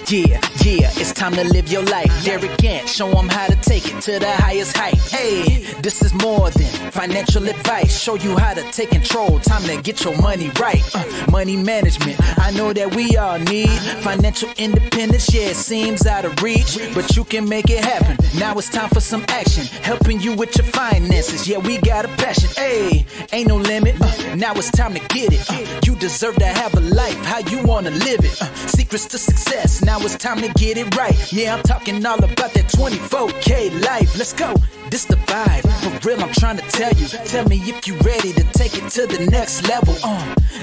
Yeah, it's time to live your life. Derek Gant, show them how to take it to the highest height. Hey, this is more than financial advice. Show you how to take control, time to get your money right. Money management, I know that we all need financial independence. Yeah, it seems out of reach, but you can make it happen. Now it's time for some action, helping you with your finances. Yeah, we got a passion. Hey, ain't no limit. Now it's time to get it. You deserve to have a life how you wanna live it. Secrets to success. Now it's time to get it right. Yeah, I'm talking all about that 24K life. Let's go. This the vibe. For real, I'm trying to tell you. Tell me if you ready to take it to the next level.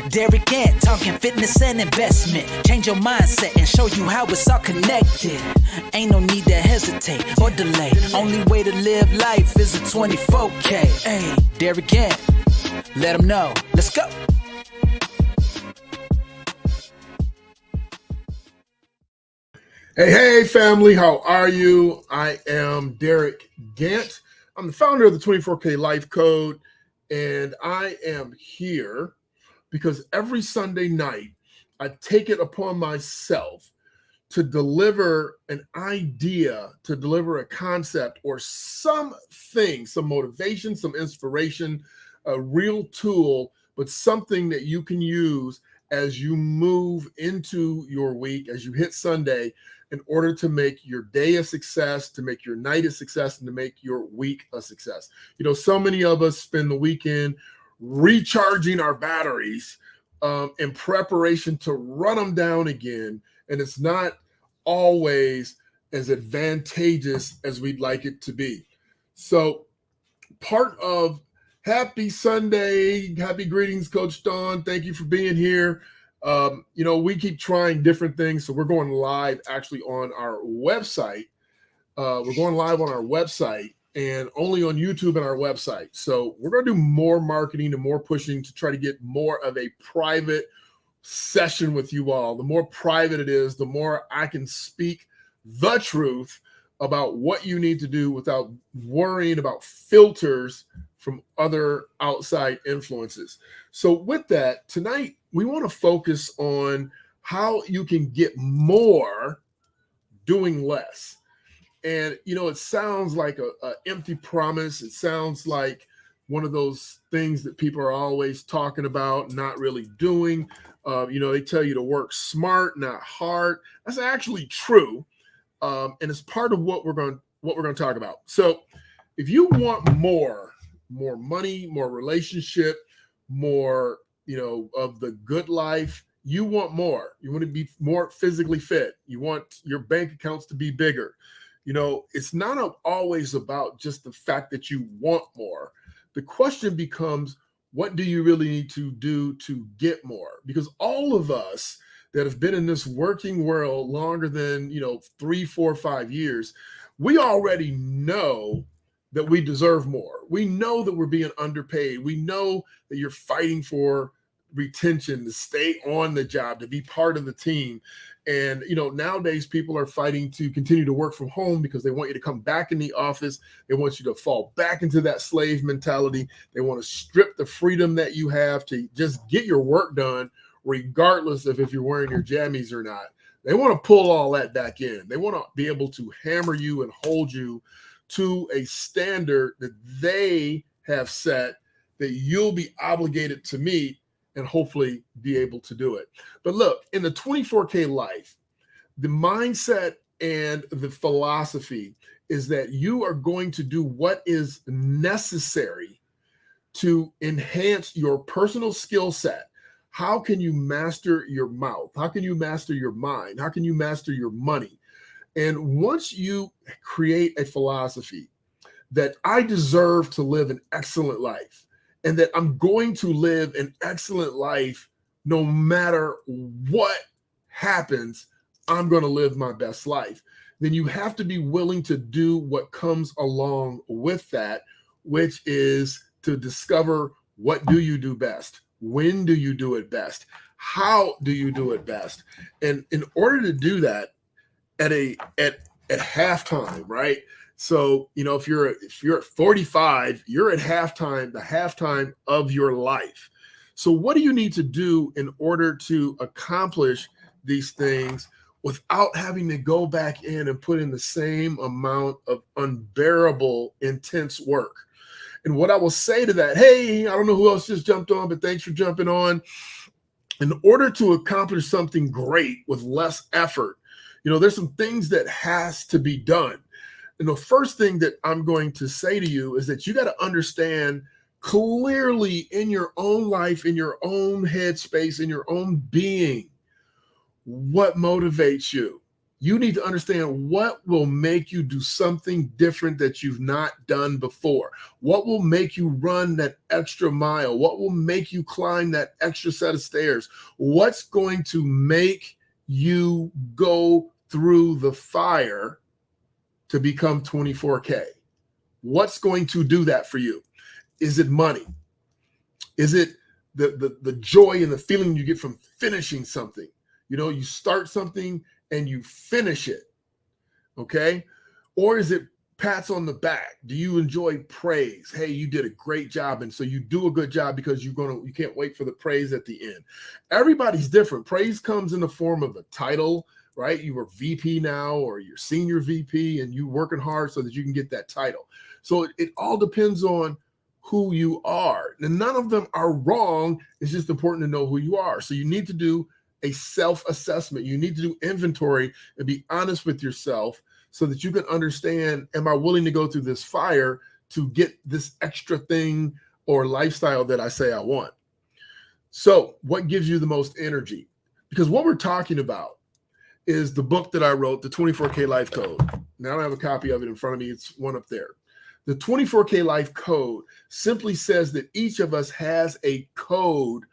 Derek Gant, talking fitness and investment. Change your mindset and show you how it's all connected. Ain't no need to hesitate or delay. Only way to live life is a 24K. Hey, Derek Gant, let them know. Let's go. Hey, family, how are you? I am Derek Gant. I'm the founder of the 24K Life Code, and I am here because every Sunday night, I take it upon myself to deliver an idea, to deliver a concept or something, some motivation, some inspiration, a real tool, but something that you can use as you move into your week, as you hit Sunday, in order to make your day a success, to make your night a success, and to make your week a success. You know, so many of us spend the weekend recharging our batteries in preparation to run them down again, and it's not always as advantageous as we'd like it to be. So part of happy Sunday, happy greetings, Coach Don. Thank you for being here. You know, we keep trying different things. So we're going live actually on our website. We're going live on our website and only on YouTube and our website. So we're going to do more marketing and more pushing to try to get more of a private session with you all. The more private it is, the more I can speak the truth about what you need to do without worrying about filters from other outside influences. So with that, tonight, we want to focus on how you can get more doing less. And, you know, it sounds like a empty promise. It sounds like one of those things that people are always talking about, not really doing. You know, they tell you to work smart, not hard. That's actually true. And it's part of what we're going to talk about. So if you want more money, more relationship, more, you know, of the good life, you want more. You want to be more physically fit. You want your bank accounts to be bigger. You know, it's not always about just the fact that you want more. The question becomes, what do you really need to do to get more? Because all of us that have been in this working world longer than, 3, 4, 5 years, we already know that we deserve more. We know that we're being underpaid. We know that you're fighting for retention, to stay on the job, to be part of the team. And, nowadays people are fighting to continue to work from home because they want you to come back in the office. They want you to fall back into that slave mentality. They want to strip the freedom that you have to just get your work done, regardless of if you're wearing your jammies or not. They want to pull all that back in. They want to be able to hammer you and hold you to a standard that they have set that you'll be obligated to meet and hopefully be able to do it. But look, in the 24K life, the mindset and the philosophy is that you are going to do what is necessary to enhance your personal skill set. How can you master your mouth? How can you master your mind? How can you master your money? And once you create a philosophy that I deserve to live an excellent life, and that I'm going to live an excellent life no matter what happens, I'm going to live my best life, then you have to be willing to do what comes along with that, which is to discover, what do you do best? When do you do it best? How do you do it best? And in order to do that at halftime, right? So, if you're at 45, you're at halftime, the halftime of your life. So what do you need to do in order to accomplish these things without having to go back in and put in the same amount of unbearable, intense work. And what I will say to that, hey, I don't know who else just jumped on, but thanks for jumping on. In order to accomplish something great with less effort, there's some things that has to be done. And the first thing that I'm going to say to you is that you got to understand clearly in your own life, in your own headspace, in your own being, what motivates you. You need to understand what will make you do something different that you've not done before. What will make you run that extra mile? What will make you climb that extra set of stairs? What's going to make you go through the fire to become 24K? What's going to do that for you? Is it money? Is it the joy and the feeling you get from finishing something? You start something and you finish it, okay? Or is it pats on the back? Do you enjoy praise? Hey, you did a great job, and so you do a good job because you can't wait for the praise at the end. Everybody's different. Praise comes in the form of a title, right? You are VP now, or you're senior VP, and you working hard so that you can get that title. So it all depends on who you are. And none of them are wrong. It's just important to know who you are. So you need to do a self-assessment. You need to do inventory and be honest with yourself so that you can understand, am I willing to go through this fire to get this extra thing or lifestyle that I say I want? So what gives you the most energy? Because what we're talking about is the book that I wrote, the 24K Life Code. Now I don't have a copy of it in front of me. It's one up there. The 24K Life Code simply says that each of us has a code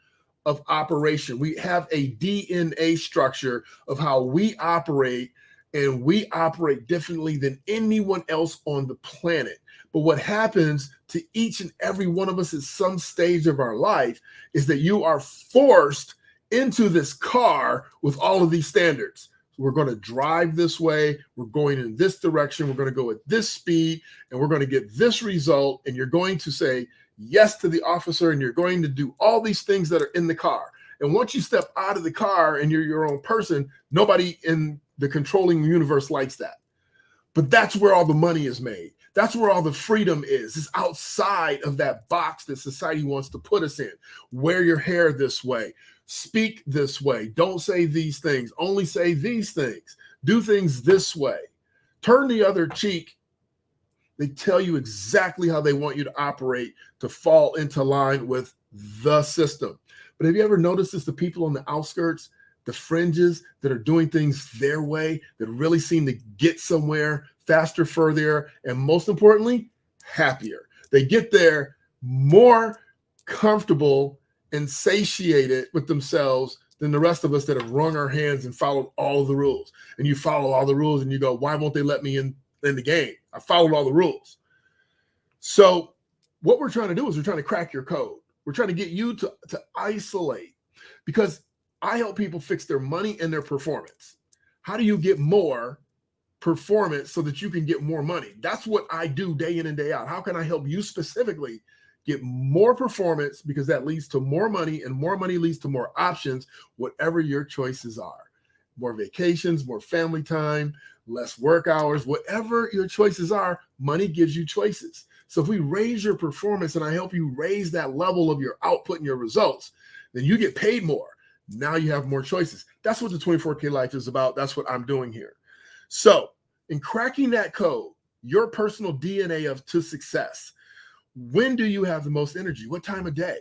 of operation. We have a DNA structure of how we operate, and we operate differently than anyone else on the planet. But what happens to each and every one of us at some stage of our life is that you are forced into this car with all of these standards. We're going to drive this way. We're going in this direction. We're going to go at this speed, and we're going to get this result. And you're going to say yes to the officer, and you're going to do all these things that are in the car. And once you step out of the car and you're your own person, nobody in the controlling universe likes that. But that's where all the money is made. That's where all the freedom is. It's outside of that box that society wants to put us in. Wear your hair this way. Speak this way. Don't say these things. Only say these things. Do things this way. Turn the other cheek. They tell you exactly how they want you to operate to fall into line with the system. But have you ever noticed this? The people on the outskirts, the fringes that are doing things their way, that really seem to get somewhere faster, further, and most importantly, happier. They get there more comfortable and satiated with themselves than the rest of us that have wrung our hands and followed all of the rules. And you follow all the rules and you go, why won't they let me in the game? I followed all the rules. So what we're trying to do is we're trying to crack your code. We're trying to get you to isolate, because I help people fix their money and their performance. How do you get more performance so that you can get more money? That's what I do day in and day out. How can I help you specifically get more performance? Because that leads to more money, and more money leads to more options, whatever your choices are. More vacations, more family time, less work hours, whatever your choices are, money gives you choices. So if we raise your performance and I help you raise that level of your output and your results, then you get paid more. Now you have more choices. That's what the 24K Life is about. That's what I'm doing here. So in cracking that code, your personal DNA to success, when do you have the most energy? What time of day?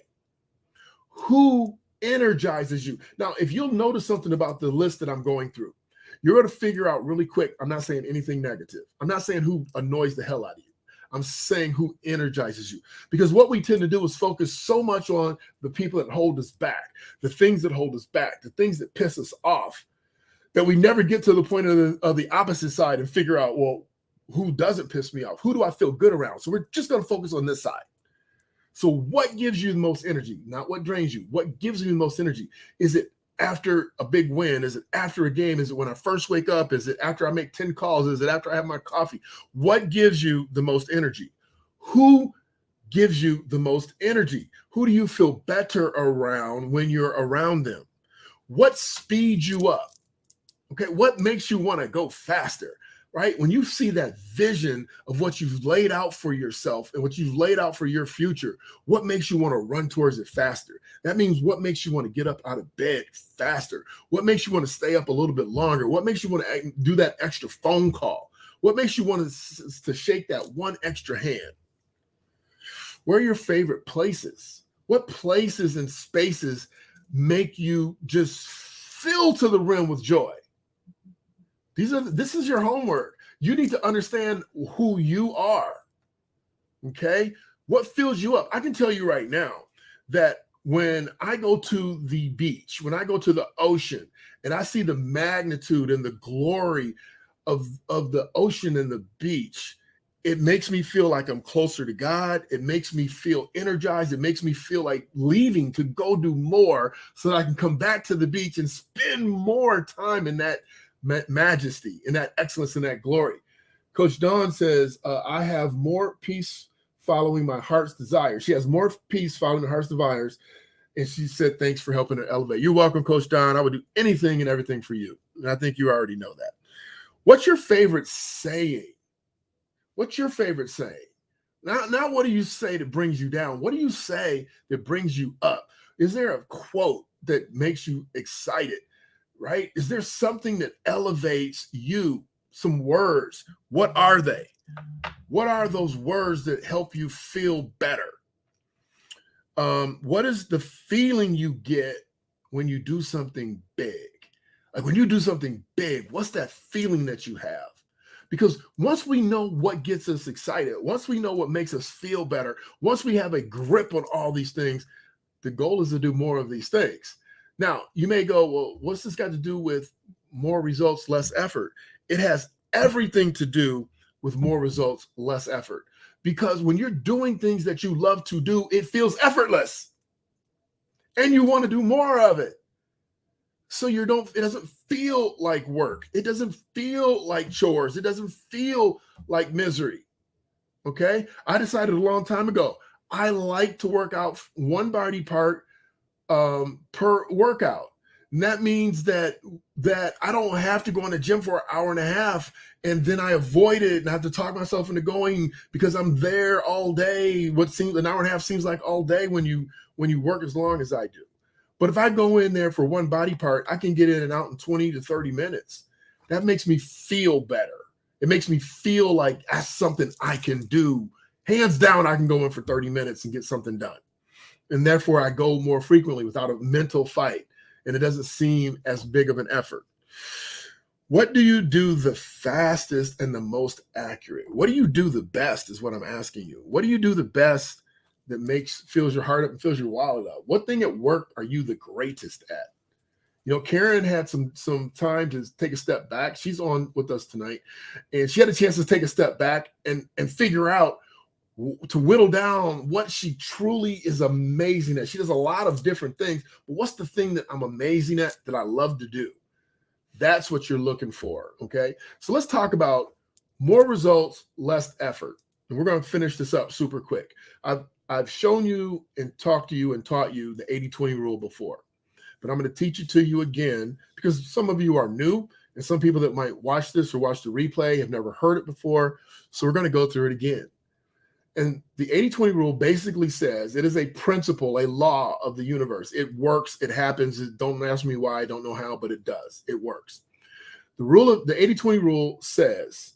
Who energizes you? Now, if you'll notice something about the list that I'm going through, you're going to figure out really quick. I'm not saying anything negative. I'm not saying who annoys the hell out of you. I'm saying who energizes you. Because what we tend to do is focus so much on the people that hold us back, the things that hold us back, the things that piss us off, that we never get to the point of the opposite side and figure out, well, who doesn't piss me off? Who do I feel good around? So we're just going to focus on this side. So what gives you the most energy? Not what drains you. What gives you the most energy? Is it after a big win? Is it after a game? Is it when I first wake up? Is it after I make 10 calls? Is it after I have my coffee? What gives you the most energy? Who gives you the most energy? Who do you feel better around when you're around them? What speeds you up? Okay, what makes you want to go faster? Right? When you see that vision of what you've laid out for yourself and what you've laid out for your future, what makes you want to run towards it faster? That means what makes you want to get up out of bed faster? What makes you want to stay up a little bit longer? What makes you want to do that extra phone call? What makes you want to shake that one extra hand? Where are your favorite places? What places and spaces make you just fill to the rim with joy? This is your homework. You need to understand who you are. Okay? What fills you up? I can tell you right now that when I go to the beach, when I go to the ocean, and I see the magnitude and the glory of the ocean and the beach, it makes me feel like I'm closer to God. It makes me feel energized. It makes me feel like leaving to go do more so that I can come back to the beach and spend more time in that majesty, in that excellence, in that glory. Coach Dawn says, I have more peace following my heart's desire. She has more peace following her heart's desires. And she said, thanks for helping her elevate. You're welcome, Coach Dawn. I would do anything and everything for you. And I think you already know that. What's your favorite saying? What's your favorite saying? Not what do you say that brings you down? What do you say that brings you up? Is there a quote that makes you excited? Right? Is there something that elevates you? Some words. What are they? What are those words that help you feel better? What is the feeling you get when you do something big? Like when you do something big, what's that feeling that you have? Because once we know what gets us excited, once we know what makes us feel better, once we have a grip on all these things, the goal is to do more of these things. Now, you may go, well, what's this got to do with more results, less effort? It has everything to do with more results, less effort. Because when you're doing things that you love to do, it feels effortless. And you want to do more of it. So it doesn't feel like work. It doesn't feel like chores. It doesn't feel like misery. Okay? I decided a long time ago, I like to work out one body part per workout. And that means that I don't have to go in the gym for an hour and a half and then I avoid it and I have to talk myself into going because I'm there all day. What seems an hour and a half seems like all day when you work as long as I do. But if I go in there for one body part, I can get in and out in 20 to 30 minutes. That makes me feel better. It makes me feel like that's something I can do. Hands down, I can go in for 30 minutes and get something done. And therefore, I go more frequently without a mental fight. And it doesn't seem as big of an effort. What do you do the fastest and the most accurate? What do you do the best is what I'm asking you. What do you do the best that fills your heart up and fills your wallet up? What thing at work are you the greatest at? You know, Karen had some time to take a step back. She's on with us tonight. And she had a chance to take a step back and figure out, to whittle down what she truly is amazing at. She does a lot of different things, but what's the thing that I'm amazing at that I love to do? That's what you're looking for, okay? So let's talk about more results, less effort. And we're going to finish this up super quick. I've shown you and talked to you and taught you the 80-20 rule before, but I'm going to teach it to you again because some of you are new and some people that might watch this or watch the replay have never heard it before. So we're going to go through it again. And the 80-20 rule basically says it is a principle, a law of the universe. It works. It happens. Don't ask me why. I don't know how, but it does. It works. The 80-20 rule says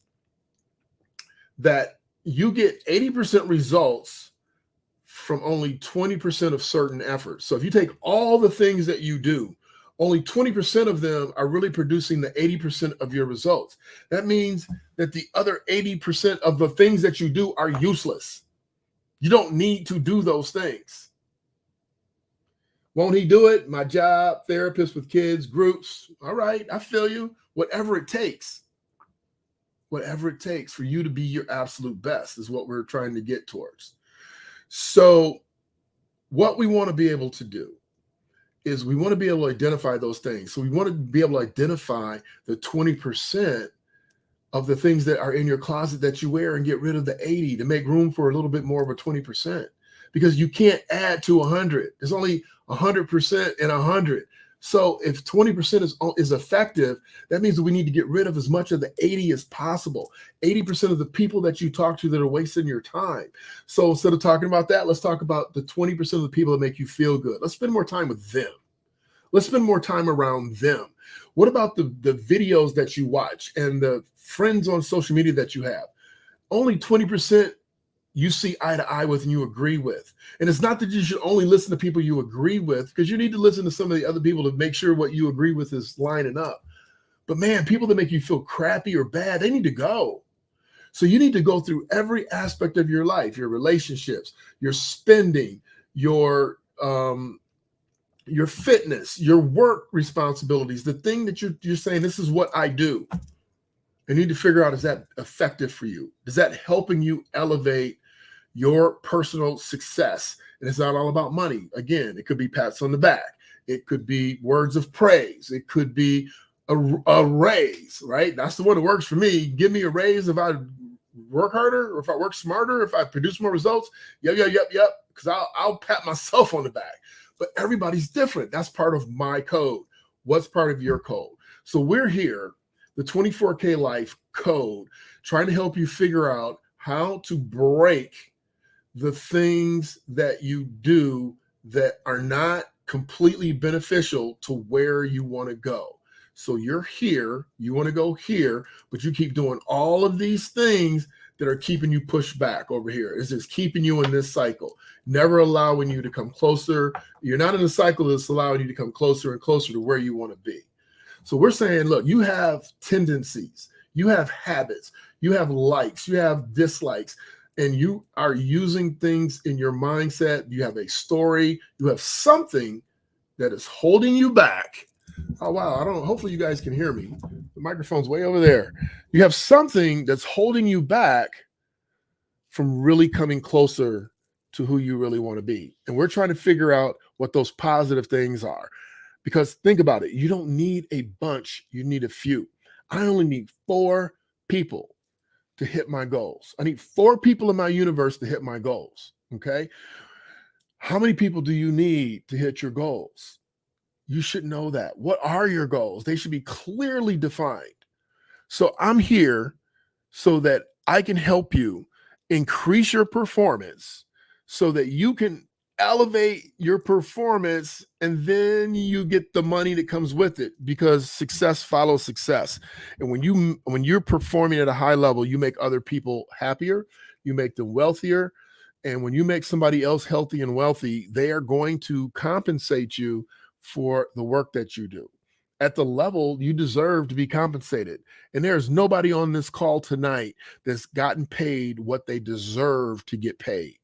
that you get 80% results from only 20% of certain efforts. So if you take all the things that you do, only 20% of them are really producing the 80% of your results. That means that the other 80% of the things that you do are useless. You don't need to do those things. Won't he do it? My job, therapist with kids, groups. All right, I feel you. Whatever it takes. Whatever it takes for you to be your absolute best is what we're trying to get towards. So what we want to be able to do is we want to be able to identify those things. So we want to be able to identify the 20% of the things that are in your closet that you wear and get rid of the 80 to make room for a little bit more of a 20%, because you can't add to 100. There's only 100% and 100. So if 20% is effective, that means that we need to get rid of as much of the 80 as possible. 80% of the people that you talk to that are wasting your time. So instead of talking about that, let's talk about the 20% of the people that make you feel good. Let's spend more time with them. Let's spend more time around them. What about the videos that you watch and the friends on social media that you have? Only 20% you see eye to eye with and you agree with. And it's not that you should only listen to people you agree with, because you need to listen to some of the other people to make sure what you agree with is lining up. But man, people that make you feel crappy or bad, they need to go. So you need to go through every aspect of your life, your relationships, your spending, your fitness, your work responsibilities, the thing that you're saying, this is what I do. You need to figure out, is that effective for you? Is that helping you elevate your personal success? And it's not all about money. Again, it could be pats on the back. It could be words of praise. It could be a raise, right? That's the one that works for me. Give me a raise if I work harder, or if I work smarter, if I produce more results. Yep. Because I'll pat myself on the back. But everybody's different. That's part of my code. What's part of your code? So we're here, the 24K Life Code, trying to help you figure out how to break the things that you do that are not completely beneficial to where you want to go. So you're here, you want to go here, but you keep doing all of these things that are keeping you pushed back over here. It's just keeping you in this cycle, never allowing you to come closer. You're not in a cycle that's allowing you to come closer and closer to where you want to be. So we're saying, look, you have tendencies, you have habits, you have likes, you have dislikes, and you are using things in your mindset. You have a story, you have something that is holding you back. Oh, wow. Hopefully you guys can hear me. The microphone's way over there. You have something that's holding you back from really coming closer to who you really want to be. And we're trying to figure out what those positive things are. Because think about it. You don't need a bunch. You need a few. I only need 4 people to hit my goals. I need 4 people in my universe to hit my goals. Okay. How many people do you need to hit your goals? You should know that. What are your goals? They should be clearly defined. So I'm here so that I can help you increase your performance so that you can elevate your performance, and then you get the money that comes with it, because success follows success. And when you're performing at a high level, you make other people happier, you make them wealthier. And when you make somebody else healthy and wealthy, they are going to compensate you for the work that you do at the level you deserve to be compensated. And there's nobody on this call tonight that's gotten paid what they deserve to get paid.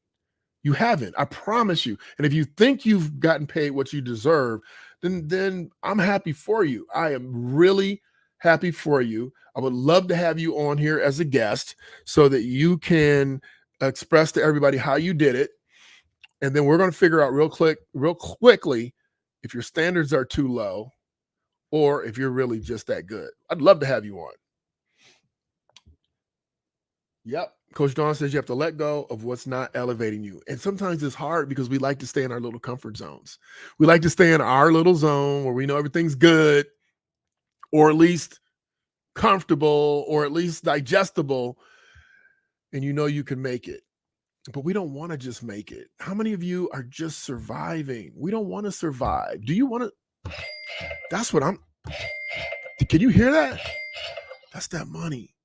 You haven't, I promise you. And if you think you've gotten paid what you deserve, then I'm happy for you. I am really happy for you. I would love to have you on here as a guest so that you can express to everybody how you did it. And then we're going to figure out real quickly if your standards are too low or if you're really just that good. I'd love to have you on. Yep. Coach Dawn says you have to let go of what's not elevating you. And sometimes it's hard because we like to stay in our little comfort zones. We like to stay in our little zone where we know everything's good, or at least comfortable, or at least digestible, and you know you can make it. But we don't want to just make it. How many of you are just surviving? We don't want to survive. Do you want to? That's what can you hear that? That's that money.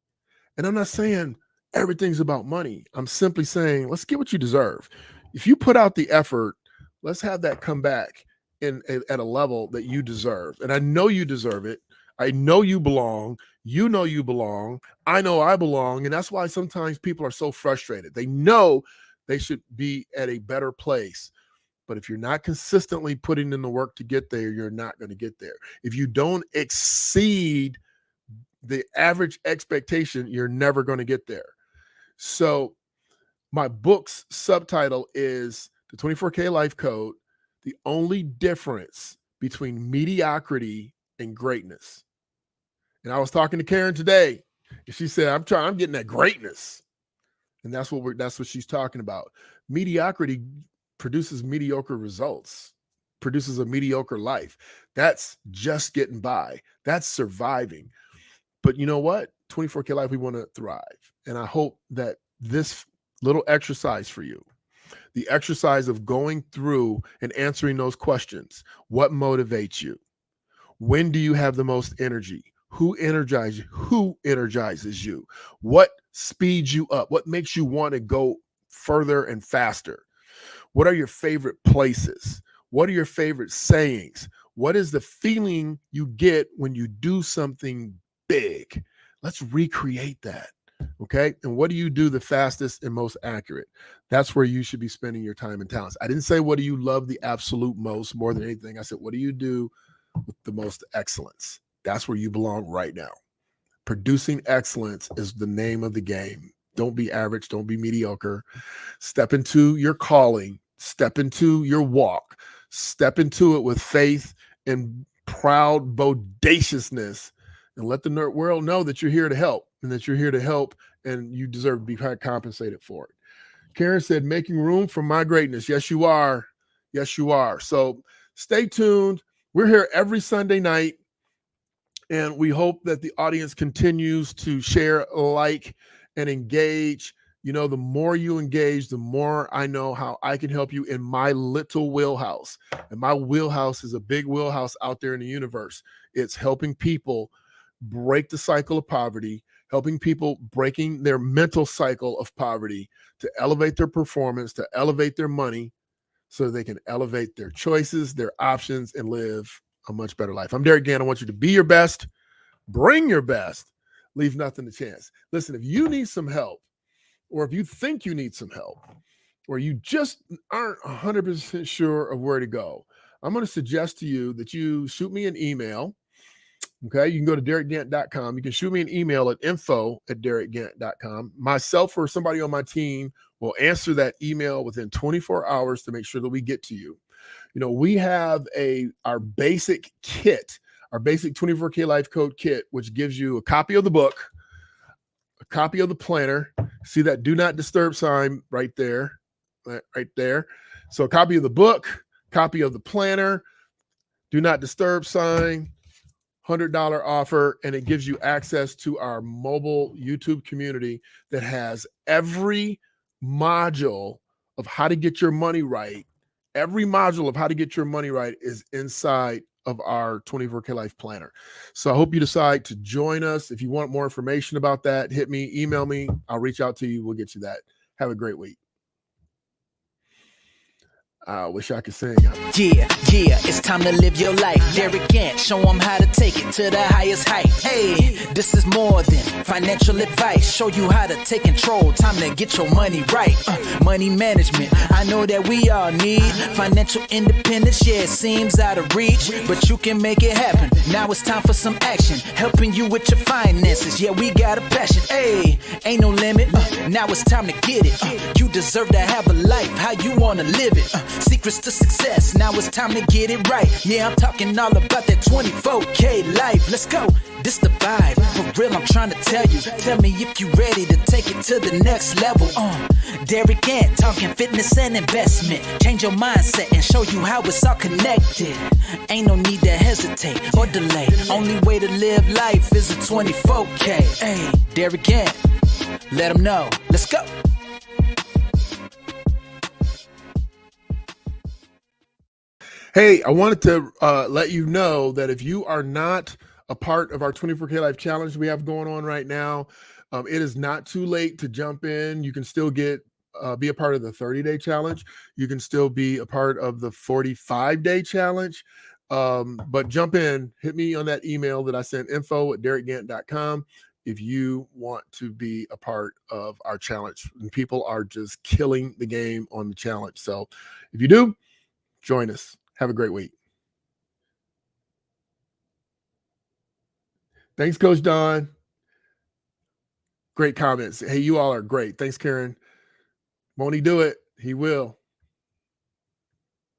And I'm not saying everything's about money. I'm simply saying, let's get what you deserve. If you put out the effort, let's have that come back at a level that you deserve. And I know you deserve it. I know you belong. You know you belong. I know I belong. And that's why sometimes people are so frustrated. They know they should be at a better place. But if you're not consistently putting in the work to get there, you're not going to get there. If you don't exceed the average expectation, you're never going to get there. So my book's subtitle is The 24K Life Code, The Only Difference Between Mediocrity and Greatness. And I was talking to Karen today, and she said, I'm getting that greatness. And that's what she's talking about. Mediocrity produces mediocre results. produces a mediocre life. That's just getting by. That's surviving. But you know what? 24K Life, we want to thrive. And I hope that this little exercise for you, the exercise of going through and answering those questions, what motivates you? When do you have the most energy? Who energizes you? Who energizes you? What speeds you up? What makes you want to go further and faster? What are your favorite places? What are your favorite sayings? What is the feeling you get when you do something big? Let's recreate that. Okay. And what do you do the fastest and most accurate? That's where you should be spending your time and talents. I didn't say, what do you love the absolute most more than anything? I said, what do you do with the most excellence? That's where you belong right now. Producing excellence is the name of the game. Don't be average. Don't be mediocre. Step into your calling. Step into your walk. Step into it with faith and proud bodaciousness, and let the nerd world know that you're here to help, and that you're here to help, and you deserve to be compensated for it. Karen said, making room for my greatness. Yes, you are. Yes, you are. So stay tuned. We're here every Sunday night, and we hope that the audience continues to share, like, and engage. You know, the more you engage, the more I know how I can help you in my little wheelhouse. And my wheelhouse is a big wheelhouse out there in the universe. It's helping people break the cycle of poverty, helping people breaking their mental cycle of poverty, to elevate their performance, to elevate their money, so they can elevate their choices, their options, and live a much better life. I'm Derek Gann. I want you to be your best, bring your best, leave nothing to chance. Listen, if you need some help, or if you think you need some help, or you just aren't 100% sure of where to go, I'm going to suggest to you that you shoot me an email. Okay, you can go to DerekGant.com. You can shoot me an email at info@DerekGant.com. Myself or somebody on my team will answer that email within 24 hours to make sure that we get to you. You know, we have our basic kit, our basic 24K Life Code kit, which gives you a copy of the book, a copy of the planner. See that do not disturb sign right there, right there. So a copy of the book, copy of the planner, do not disturb sign, $100 offer, and it gives you access to our mobile YouTube community that has every module of how to get your money right. Every module of how to get your money right is inside of our 24K Life Planner. So I hope you decide to join us. If you want more information about that, hit me, email me. I'll reach out to you. We'll get you that. Have a great week. I wish I could sing. Yeah, it's time to live your life. Derek Gant, show them how to take it to the highest height. Hey, this is more than financial advice. Show you how to take control. Time to get your money right. Money management, I know that we all need financial independence. Yeah, it seems out of reach, but you can make it happen. Now it's time for some action, helping you with your finances. Yeah, we got a passion. Hey, ain't no limit. Now it's time to get it. You deserve to have a life how you want to live it. Secrets to success, now it's time to get it right. Yeah, I'm talking all about that 24K life. Let's go, this the vibe. For real, I'm trying to tell you. Tell me if you ready to take it to the next level. Derek Gant, talking fitness and investment. Change your mindset and show you how it's all connected. Ain't no need to hesitate or delay. Only way to live life is a 24K. Hey, Derek Gant, let them know. Let's go. Hey, I wanted to let you know that if you are not a part of our 24K Life Challenge we have going on right now, it is not too late to jump in. You can still be a part of the 30-day challenge. You can still be a part of the 45-day challenge. But jump in, hit me on that email that I sent, info@DerekGant.com, if you want to be a part of our challenge. And people are just killing the game on the challenge. So if you do, join us. Have a great week. Thanks, Coach Don. Great comments. Hey, you all are great. Thanks, Karen. Won't he do it? He will.